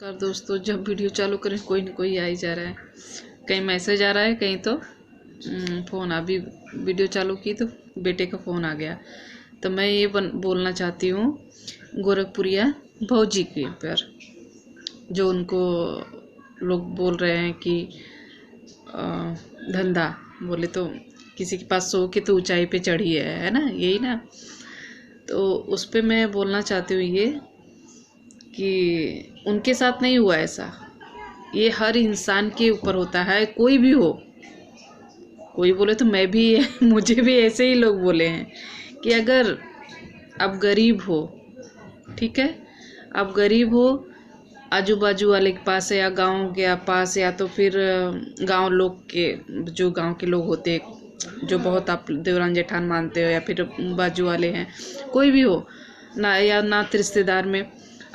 कर दोस्तों, जब वीडियो चालू करें कोई न कोई आ ही जा रहा है। कहीं मैसेज आ रहा है, कहीं तो फ़ोन। अभी वीडियो चालू की तो बेटे का फ़ोन आ गया। तो मैं ये बोलना चाहती हूँ गोरखपुरिया भौजी के पर, जो उनको लोग बोल रहे हैं कि धंधा बोले तो किसी के पास सो के तो ऊंचाई पे चढ़ी है ना, यही ना। तो उस पर मैं बोलना चाहती हूँ ये कि उनके साथ नहीं हुआ ऐसा। ये हर इंसान के ऊपर होता है, कोई भी हो। कोई बोले तो मैं भी मुझे भी ऐसे ही लोग बोले हैं कि अगर आप गरीब हो, ठीक है, आप गरीब हो, आजू बाजू वाले के पास है या गांव के पास, या तो फिर गांव लोग के, जो गांव के लोग होते जो बहुत आप देवरान जेठान मानते हो, या फिर बाजू वाले हैं, कोई भी हो ना, या नात रिश्तेदार में,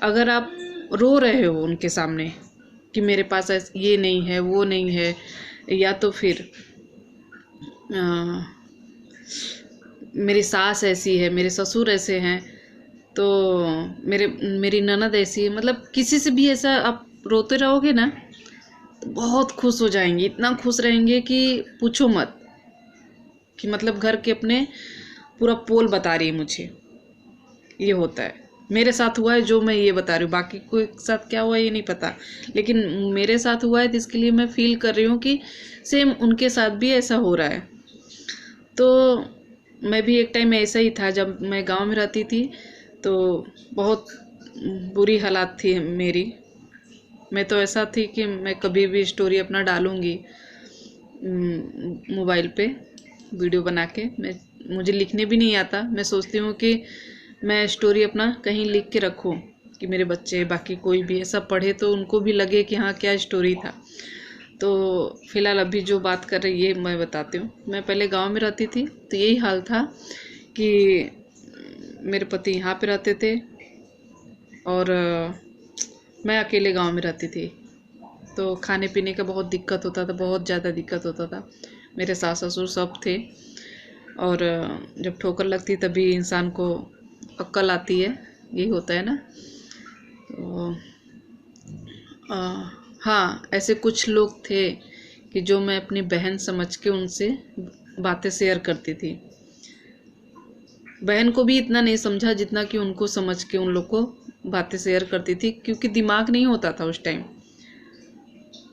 अगर आप रो रहे हो उनके सामने कि मेरे पास ये नहीं है, वो नहीं है, या तो फिर मेरी सास ऐसी है, मेरे ससुर ऐसे हैं, तो मेरी ननद ऐसी है, मतलब किसी से भी ऐसा आप रोते रहोगे ना तो बहुत खुश हो जाएंगे, इतना खुश रहेंगे कि पूछो मत। कि मतलब घर के अपने पूरा पोल बता रही है मुझे, ये होता है। मेरे साथ हुआ है जो मैं ये बता रही हूँ, बाकी कोई साथ क्या हुआ है ये नहीं पता, लेकिन मेरे साथ हुआ है तो इसके लिए मैं फील कर रही हूँ कि सेम उनके साथ भी ऐसा हो रहा है। तो मैं भी एक टाइम ऐसा ही था, जब मैं गांव में रहती थी तो बहुत बुरी हालात थी मेरी। मैं तो ऐसा थी कि मैं कभी भी स्टोरी अपना डालूँगी मोबाइल पे वीडियो बना के। मुझे लिखने भी नहीं आता। मैं सोचती हूँ कि मैं स्टोरी अपना कहीं लिख के रखूँ कि मेरे बच्चे, बाकी कोई भी ऐसा पढ़े तो उनको भी लगे कि हाँ क्या स्टोरी था। तो फ़िलहाल अभी जो बात कर रही है मैं बताती हूँ। मैं पहले गांव में रहती थी तो यही हाल था कि मेरे पति यहाँ पे रहते थे और मैं अकेले गांव में रहती थी। तो खाने पीने का बहुत दिक्कत होता था, बहुत ज़्यादा दिक्कत होता था। मेरे सास ससुर सब थे, और जब ठोकर लगती तभी इंसान को अक्ल आती है, यही होता है ना। तो हाँ, ऐसे कुछ लोग थे कि जो मैं अपनी बहन समझ के उनसे बातें शेयर करती थी। बहन को भी इतना नहीं समझा जितना कि उनको समझ के उन लोग को बातें शेयर करती थी, क्योंकि दिमाग नहीं होता था उस टाइम।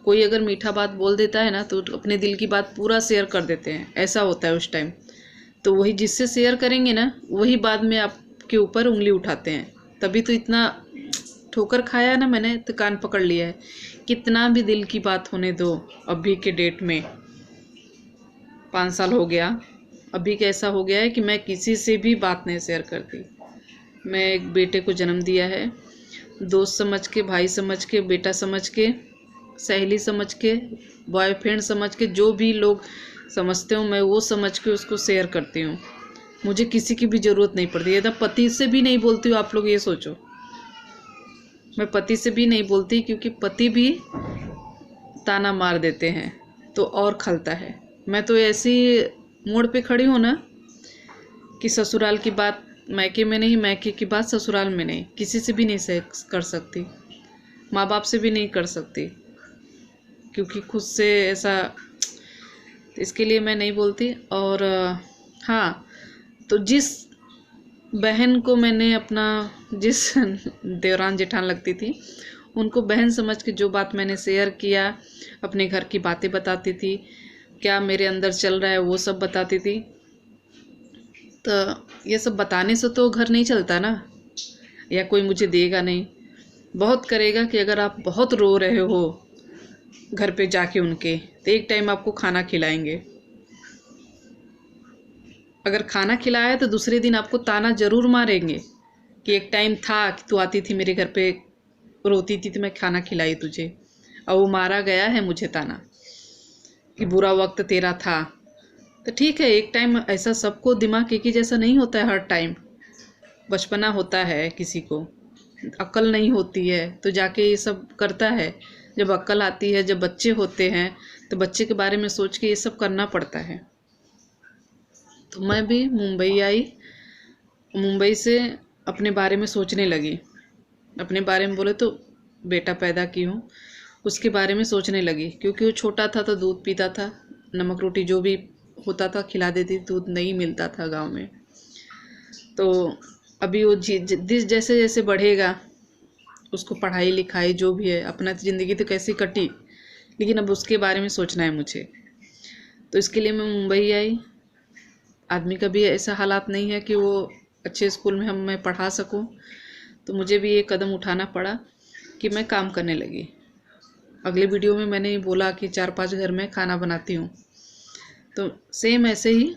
कोई अगर मीठा बात बोल देता है ना तो अपने दिल की बात पूरा शेयर कर देते हैं, ऐसा होता है उस टाइम। तो वही जिससे शेयर करेंगे ना, वही बाद में आपके ऊपर उंगली उठाते हैं। तभी तो इतना ठोकर खाया ना मैंने, तो कान पकड़ लिया है। कितना भी दिल की बात होने दो, अभी के डेट में 5 साल हो गया, अभी कैसा हो गया है कि मैं किसी से भी बात नहीं शेयर करती। मैं एक बेटे को जन्म दिया है, दोस्त समझ के, भाई समझ के, बेटा समझ के, सहेली समझ के, बॉयफ्रेंड समझ के, जो भी लोग समझते हो मैं वो समझ के उसको शेयर करती हूँ। मुझे किसी की भी ज़रूरत नहीं पड़ती। यदि पति से भी नहीं बोलती हूँ, आप लोग ये सोचो, मैं पति से भी नहीं बोलती, क्योंकि पति भी ताना मार देते हैं तो और खलता है। मैं तो ऐसी मोड़ पे खड़ी हूँ ना कि ससुराल की बात मैके में नहीं, मैके की बात ससुराल में नहीं, किसी से भी नहीं कर सकती, माँ बाप से भी नहीं कर सकती, क्योंकि खुद से ऐसा, इसके लिए मैं नहीं बोलती। और हाँ, तो जिस बहन को मैंने अपना, जिस देवरान जेठान लगती थी उनको बहन समझ के जो बात मैंने शेयर किया, अपने घर की बातें बताती थी, क्या मेरे अंदर चल रहा है वो सब बताती थी। तो ये सब बताने से तो घर नहीं चलता ना, या कोई मुझे देगा नहीं। बहुत करेगा कि अगर आप बहुत रो रहे हो घर पे जाके उनके, तो एक टाइम आपको खाना खिलाएंगे। अगर खाना खिलाया तो दूसरे दिन आपको ताना ज़रूर मारेंगे कि एक टाइम था कि तू आती थी मेरे घर पे, रोती थी तो मैं खाना खिलाई तुझे, और वो मारा गया है मुझे ताना कि बुरा वक्त तेरा था। तो ठीक है, एक टाइम ऐसा, सबको दिमाग एक ही जैसा नहीं होता है हर टाइम। बचपना होता है, किसी को अक्ल नहीं होती है तो जाके ये सब करता है। जब अक्ल आती है, जब बच्चे होते हैं, तो बच्चे के बारे में सोच के ये सब करना पड़ता है। तो मैं भी मुंबई आई, मुंबई से अपने बारे में सोचने लगी। अपने बारे में बोले तो बेटा पैदा की हूँ उसके बारे में सोचने लगी, क्योंकि वो छोटा था तो दूध पीता था, नमक रोटी जो भी होता था खिला देती, दूध नहीं मिलता था गांव में। तो अभी वो जैसे जैसे बढ़ेगा, उसको पढ़ाई लिखाई जो भी है, अपना ज़िंदगी तो कैसी कटी, लेकिन अब उसके बारे में सोचना है मुझे। तो इसके लिए मैं मुंबई आई। आदमी का भी ऐसा हालात नहीं है कि वो अच्छे स्कूल में मैं पढ़ा सकूं, तो मुझे भी ये कदम उठाना पड़ा कि मैं काम करने लगी। अगले वीडियो में मैंने बोला कि 4-5 घर में खाना बनाती हूँ, तो सेम ऐसे ही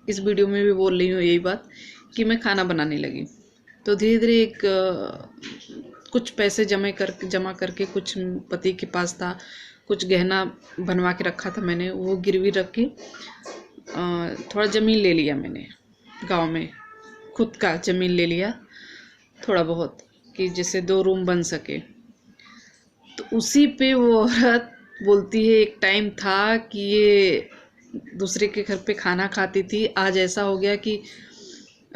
इस वीडियो में भी बोल रही हूँ यही बात कि मैं खाना बनाने लगी। तो धीरे धीरे कुछ पैसे जमा करके, कुछ पति के पास था, कुछ गहना बनवा के रखा था मैंने, वो गिरवी रख के थोड़ा ज़मीन ले लिया मैंने गांव में, खुद का ज़मीन ले लिया थोड़ा बहुत, कि जैसे 2 रूम बन सके। तो उसी पे वो औरत बोलती है, एक टाइम था कि ये दूसरे के घर पे खाना खाती थी, आज ऐसा हो गया कि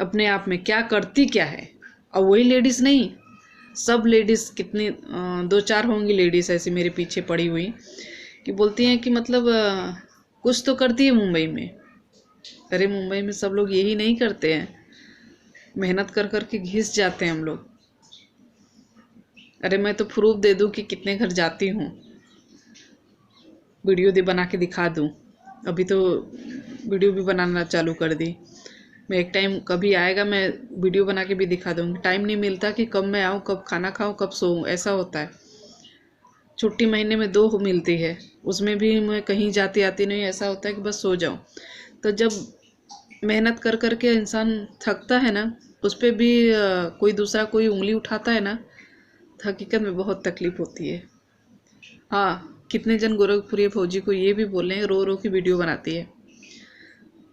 अपने आप में क्या करती क्या है। और वही लेडीज़ नहीं, सब लेडीज़, कितनी 2-4 होंगी लेडीज़ ऐसी मेरे पीछे पड़ी हुई, कि बोलती हैं कि मतलब कुछ तो करती है मुंबई में। अरे मुंबई में सब लोग यही नहीं करते हैं, मेहनत कर कर के घिस जाते हैं हम लोग। अरे मैं तो प्रूफ दे दूं कि कितने घर जाती हूँ, वीडियो बना के दिखा दूं। अभी तो वीडियो भी बनाना चालू कर दी मैं। एक टाइम कभी आएगा मैं वीडियो बना के भी दिखा दूंगी। टाइम नहीं मिलता कि कब मैं आऊँ, कब खाना खाऊँ, कब सोऊं, ऐसा होता है। छुट्टी महीने में 2 मिलती है, उसमें भी मैं कहीं जाती आती नहीं, ऐसा होता है कि बस सो जाऊँ। तो जब मेहनत कर कर के इंसान थकता है ना, उस पर भी कोई दूसरा कोई उंगली उठाता है ना, तो हकीकत में बहुत तकलीफ होती है। हाँ, कितने जन गोरखपुरी फौजी को ये भी बोले हैं, रो रो की वीडियो बनाती है।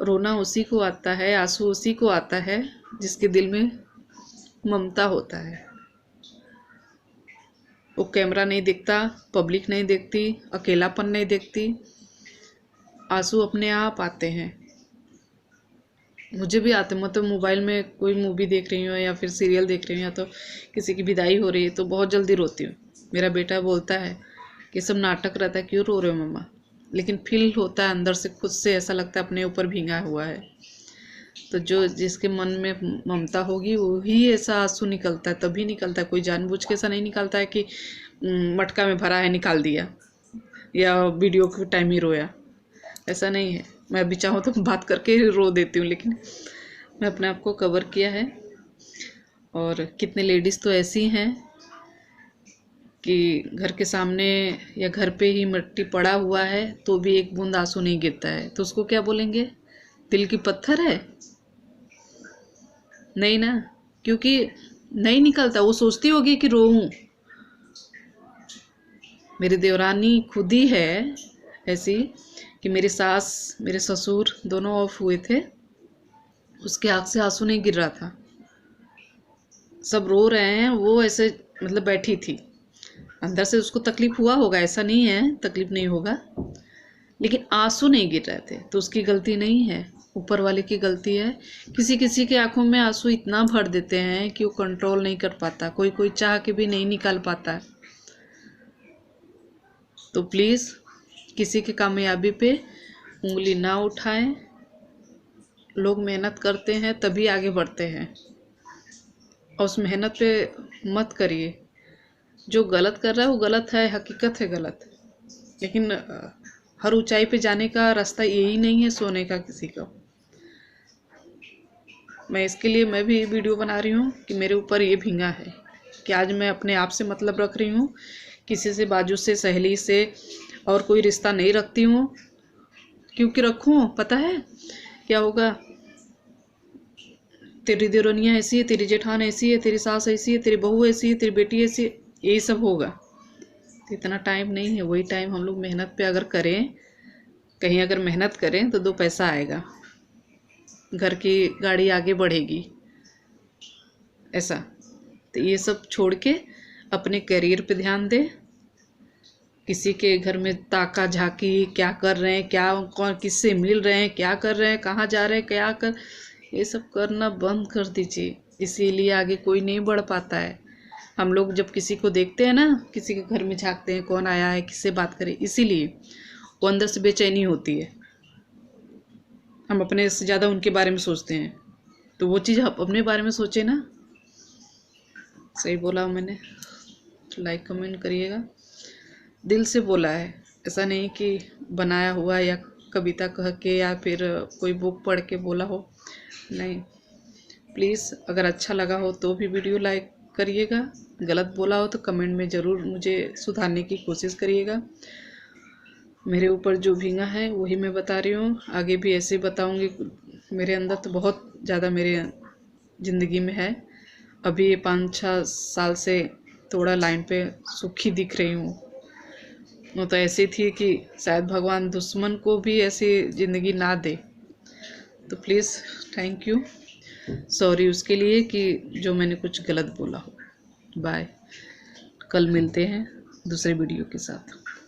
रोना उसी को आता है, आंसू उसी को आता है जिसके दिल में ममता होता है। वो कैमरा नहीं दिखता, पब्लिक नहीं देखती, अकेलापन नहीं देखती, आंसू अपने आप आते हैं। मुझे भी आते, मतलब मोबाइल में कोई मूवी देख रही हूँ या फिर सीरियल देख रही हूँ या तो किसी की विदाई हो रही है तो बहुत जल्दी रोती हूँ। मेरा बेटा बोलता है कि सब नाटक रहता है, क्यों रो रहे हो मम्मा, लेकिन फील होता है अंदर से, खुद से ऐसा लगता है अपने ऊपर भींगा हुआ है। तो जो जिसके मन में ममता होगी वही ऐसा आंसू निकलता है, तभी निकलता है। कोई जानबूझ के ऐसा नहीं निकलता है कि मटका में भरा है निकाल दिया या वीडियो के टाइम ही रोया, ऐसा नहीं है। मैं अभी चाहूँ तो बात करके रो देती हूँ, लेकिन मैं अपने आप को कवर किया है। और कितने लेडीज़ तो ऐसी हैं कि घर के सामने या घर पे ही मिट्टी पड़ा हुआ है तो भी एक बूंद आंसू नहीं गिरता है, तो उसको क्या बोलेंगे, दिल की पत्थर है? नहीं ना, क्योंकि नहीं निकलता। वो सोचती होगी कि रोऊं। मेरी देवरानी खुद ही है ऐसी कि मेरी सास मेरे ससुर दोनों ऑफ हुए थे, उसके आँख से आंसू नहीं गिर रहा था, सब रो रहे हैं, वो ऐसे मतलब बैठी थी। अंदर से उसको तकलीफ हुआ होगा, ऐसा नहीं है तकलीफ नहीं होगा, लेकिन आंसू नहीं गिर रहे थे। तो उसकी गलती नहीं है, ऊपर वाले की गलती है। किसी किसी के आंखों में आंसू इतना भर देते हैं कि वो कंट्रोल नहीं कर पाता, कोई कोई चाह के भी नहीं निकाल पाता है। तो प्लीज़ किसी की कामयाबी पे उंगली ना उठाएं। लोग मेहनत करते हैं तभी आगे बढ़ते हैं, और उस मेहनत पे मत करिए। जो गलत कर रहा है वो गलत है, हकीकत है गलत, लेकिन हर ऊंचाई पे जाने का रास्ता यही नहीं है सोने का किसी का। मैं इसके लिए मैं भी वीडियो बना रही हूँ कि मेरे ऊपर ये भींगा है कि आज मैं अपने आप से मतलब रख रही हूँ, किसी से, बाजू से, सहेली से और कोई रिश्ता नहीं रखती हूँ। क्योंकि रखूँ, पता है क्या होगा, तेरी देवरानियाँ ऐसी है, तेरी जेठान ऐसी है, तेरी सास ऐसी है, तेरी बहू ऐसी है, तेरी बेटी ऐसी है, यही सब होगा। तो इतना टाइम नहीं है। वही टाइम हम लोग मेहनत पे अगर करें, कहीं अगर मेहनत करें तो 2 पैसा आएगा, घर की गाड़ी आगे बढ़ेगी, ऐसा। तो ये सब छोड़ के अपने करियर पे ध्यान दे। किसी के घर में ताका झाकी, क्या कर रहे हैं, क्या कौन किससे मिल रहे हैं, क्या कर रहे हैं, कहाँ जा रहे हैं, क्या कर, ये सब करना बंद कर दीजिए। इसीलिए आगे कोई नहीं बढ़ पाता है। हम लोग जब किसी को देखते हैं ना, किसी के घर में झांकते हैं कौन आया है, किससे बात करें, इसीलिए वो अंदर से बेचैनी होती है। हम अपने से ज़्यादा उनके बारे में सोचते हैं, तो वो चीज़ आप अपने बारे में सोचे ना। सही बोला मैंने? तो लाइक कमेंट करिएगा। दिल से बोला है, ऐसा नहीं कि बनाया हुआ या कविता कह के या फिर कोई बुक पढ़ के बोला हो, नहीं। प्लीज़ अगर अच्छा लगा हो तो भी वीडियो लाइक करिएगा, गलत बोला हो तो कमेंट में ज़रूर मुझे सुधारने की कोशिश करिएगा। मेरे ऊपर जो भींगा है वही मैं बता रही हूँ, आगे भी ऐसे ही बताऊँगी। मेरे अंदर तो बहुत ज़्यादा मेरे ज़िंदगी में है। अभी ये 5-6 साल से थोड़ा लाइन पे सुखी दिख रही हूँ। वो तो ऐसी थी कि शायद भगवान दुश्मन को भी ऐसी ज़िंदगी ना दे। तो प्लीज़ थैंक यू, सॉरी उसके लिए कि जो मैंने कुछ गलत बोला हो। बाय, कल मिलते हैं दूसरे वीडियो के साथ।